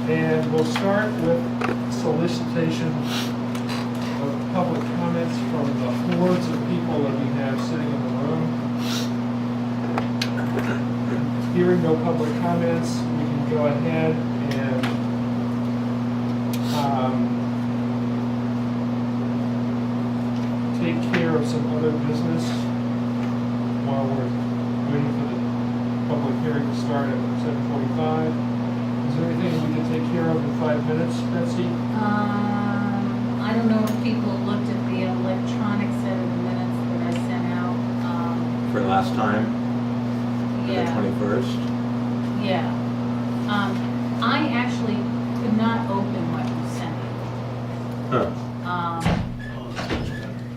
And we'll start with solicitation of public comments from the hordes of people that we have sitting in the room. Hearing no public comments, we can go ahead and take care of some other business while we're waiting for the public hearing to start at 7:45. Is there anything we can take care of in 5 minutes, Betsy? I don't know if people looked at the electronic set of the minutes that I sent out. For last time? Yeah. The 21st? Yeah. I actually could not open what you sent me. Huh.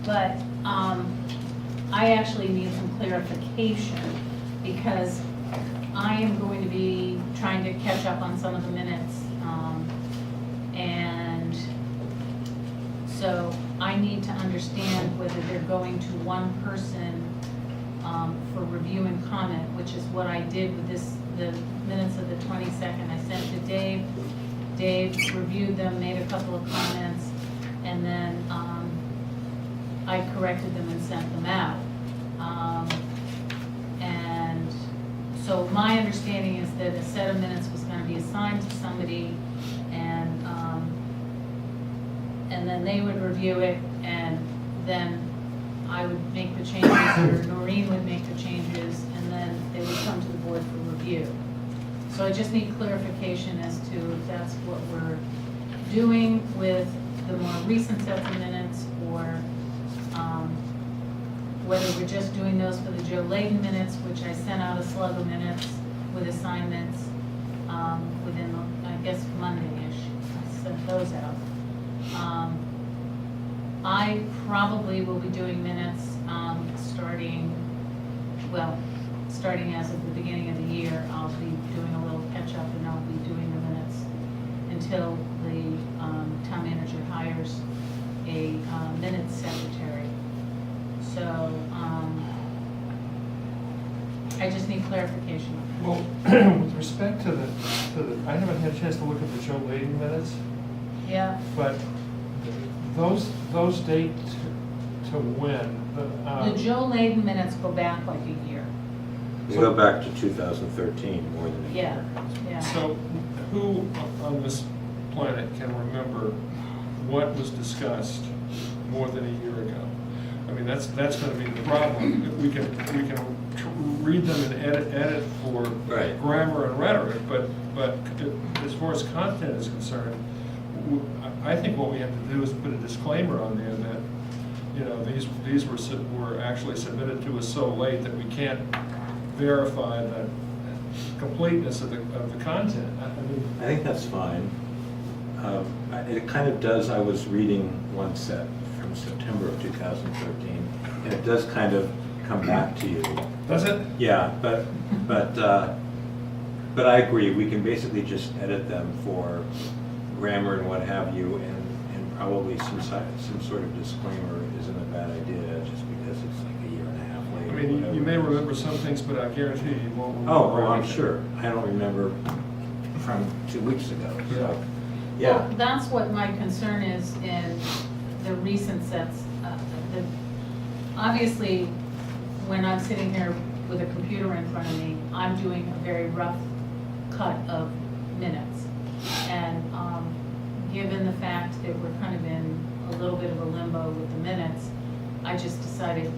But I actually need some clarification because I am going to be trying to catch up on some of the minutes. And so I need to understand whether they're going to one person for review and comment, which is what I did with the minutes of the 22nd. I sent to Dave. Dave reviewed them, made a couple of comments, and then I corrected them and sent them out. And so my understanding is that a set of minutes was going to be assigned to somebody, and then they would review it, and then I would make the changes, or Noreen would make the changes, and then they would come to the board for review. So I just need clarification as to if that's what we're doing with the more recent sets of minutes, or whether we're just doing those for the Joe Layden minutes, which I sent out a slug of minutes with assignments within, I guess, Monday-ish. I sent those out. I probably will be doing minutes starting as of the beginning of the year. I'll be doing a little catch-up, and I'll be doing the minutes until the town manager hires a minutes secretary. So I just need clarification. Well, with respect to the, I haven't had a chance to look at the Joe Layden minutes, Yeah. but those date to when? The Joe Layden minutes go back like a year. We go back to 2013, more than a Yeah, year. yeah. So who on this planet can remember what was discussed more than a year ago? I mean, that's going to be the problem. We can read them and edit for Right. grammar and rhetoric, but as far as content is concerned, I think what we have to do is put a disclaimer on there that, you know, these were actually submitted to us so late that we can't verify the completeness of the content. I think that's fine. It kind of does, I was reading one set from September of 2013, and it does kind of come back to you. Does it? Yeah, but I agree, we can basically just edit them for grammar and what have you, and probably some sort of disclaimer isn't a bad idea, just because it's like a year and a half late. I mean, you may remember some things, but I guarantee you won't remember. Oh, I'm everything. sure. I don't remember from 2 weeks ago, Yeah. so, Well, yeah. that's what my concern is in the recent sets. Obviously, when I'm sitting here with a computer in front of me, I'm doing a very rough cut of minutes. And given the fact that we're kind of in a little bit of a limbo with the minutes, I just decided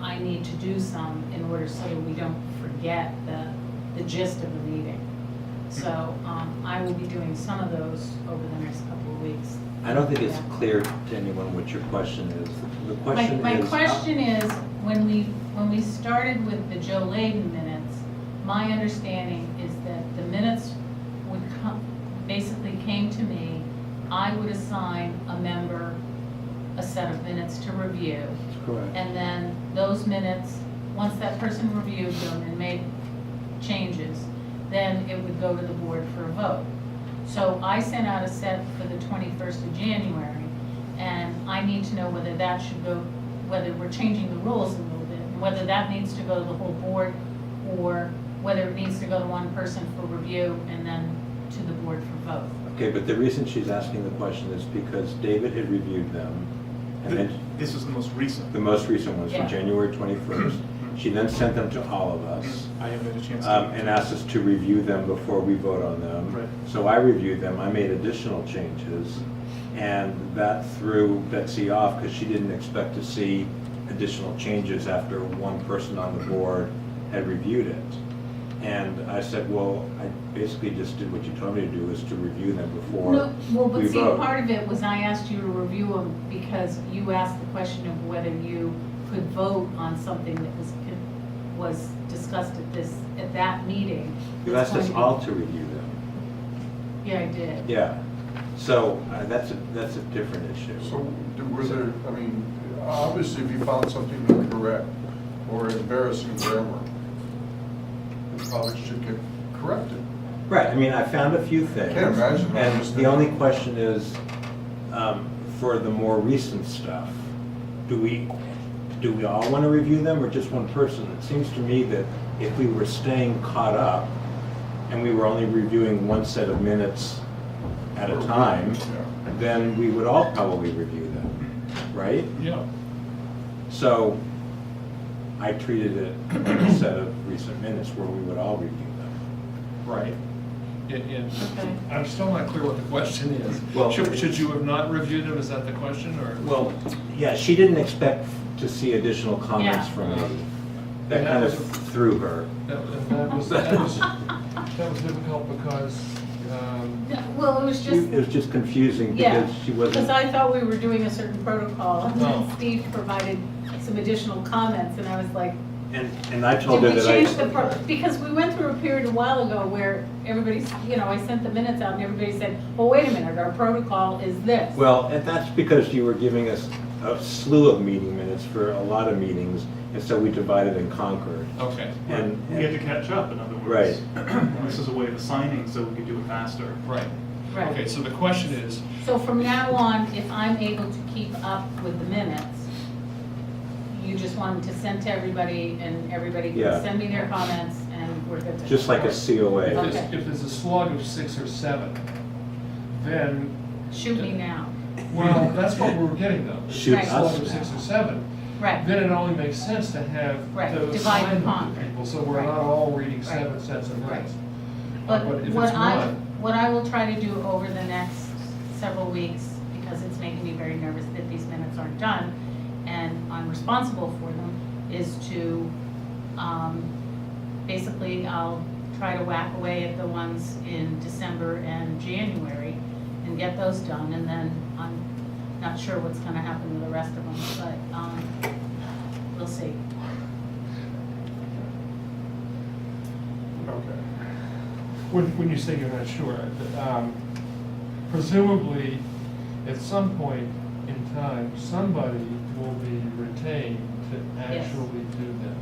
I need to do some in order so that we don't forget the gist of the meeting. So I will be doing some of those over the next couple of weeks. I don't think it's Yeah. clear to anyone what your question is. The question My is... question is, when we started with the Joe Layden minutes, my understanding is that the minutes would come, basically came to me, I would assign a member a set of minutes to review. That's correct. And then those minutes, once that person reviewed them and made changes, then it would go to the board for a vote. So I sent out a set for the 21st of January, and I need to know whether that should go, whether we're changing the rules a little bit, and whether that needs to go to the whole board, or whether it needs to go to one person for review and then to the board for vote. Okay, but the reason she's asking the question is because David had reviewed them, and then This is the most recent. the most recent ones Yeah. from January 21st. She then sent them to all of us. I haven't had a chance to. And asked us to review them before we vote on them. Right. So I reviewed them, I made additional changes, and that threw Betsy off because she didn't expect to see additional changes after one person on the board had reviewed it. And I said, well, I basically just did what you told me to do, is to review them before No, well, we but see, vote. part of it was I asked you to review them because you asked the question of whether you could vote on something that was discussed at that meeting. You It's asked us going to be- all to review them. Yeah, I did. Yeah. So that's a different issue. So, were there, I mean, obviously if you found something incorrect or embarrassing grammar, it probably should get corrected. Right, I mean, I found a few things. Can't imagine how And this the thing- only question is, for the more recent stuff, do we all want to review them or just one person? It seems to me that if we were staying caught up and we were only reviewing one set of minutes at a time, Yeah. then we would all probably review them, right? Yeah. So I treated it like a set of recent minutes where we would all review them. Right. And Okay. I'm still not clear what the question is. Well- Should you have not reviewed them, is that the question, or? Well, yeah, she didn't expect to see additional comments Yeah. from me. And That that kind of was- threw her. That was difficult because, No, well, it was just, It was just confusing yeah, because she because wasn't, I thought we were doing a certain protocol, and then Oh. Steve provided some additional comments, and I was like, and I told her did we that change the, I, because we went through a period a while ago where everybody's, I sent the minutes out and everybody said, well, wait a minute, our protocol is this. well, and that's because you were giving us a slew of meeting minutes for a lot of meetings, and so we divided and conquered. okay, And, We had to catch up, in other words. Right. This is a way of assigning so we could do it faster. right. Right. Okay, so the question is, So from now on, if I'm able to keep up with the minutes, you just want them to send to everybody and everybody Yeah. can send me their comments and we're good to. just like a COA. Okay. if there's a slug of 6 or 7, then, Shoot me now. well, that's what we were getting though. If Shoot it's a us slug of 6 now. or 7, Right, then it only makes sense to have Right, to divide assign and them conquer. to people, so we're Right. not all reading Right. 7 sets of Right. minutes. but But if what it's I, one, what I will try to do over the next several weeks, because it's making me very nervous that these minutes aren't done, and I'm responsible for them, is to, basically, I'll try to whack away at the ones in December and January and get those done, and then I'm not sure what's gonna happen to the rest of them, but, we'll see. Okay. when you say you're not sure, presumably, at some point in time, somebody will be retained to Yes. actually do them.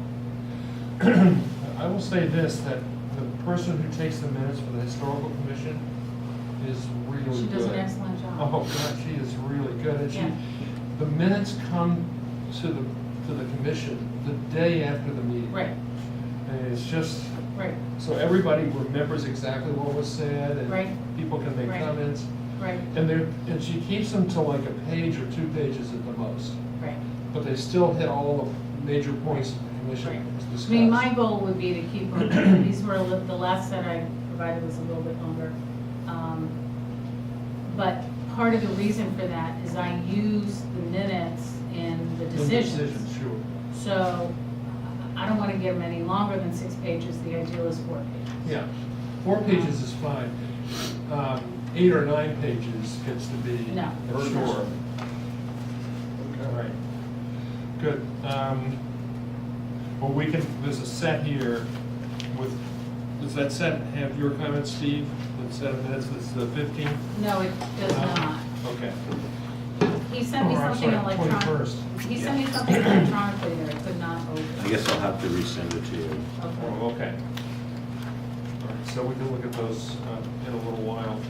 I will say this, that the person who takes the minutes for the historical commission is really good. She does an excellent job. Oh, God, she is really good, and Yeah. the minutes come to the commission the day after the meeting. Right, And it's just, right, so everybody remembers exactly what was said, and Right. people can make Right. comments. right, And she keeps them to like a page or 2 pages at the most, right. but they still hit all the major points that the commission Right. has I discussed. mean, my goal would be to keep them, these were, the last set I provided was a little bit longer. But part of the reason for that is I use the minutes in the In decisions. sure. So I don't want to give them any longer than 6 pages, the ideal is 4 pages. Yeah, 4 pages is fine. 8 or 9 pages gets to be No. for sure. All right, good. Well, we can, there's a set here with, does that set have your comments, Steve? The set of minutes, that's the 15th? No, it does not. Okay. He sent me Oh, I'm something sorry, electronic. 21st. He sent me something electronically that I could not open. I guess I'll have to resend it to you. Okay. Oh, okay. All right, so we can look at those in a little while.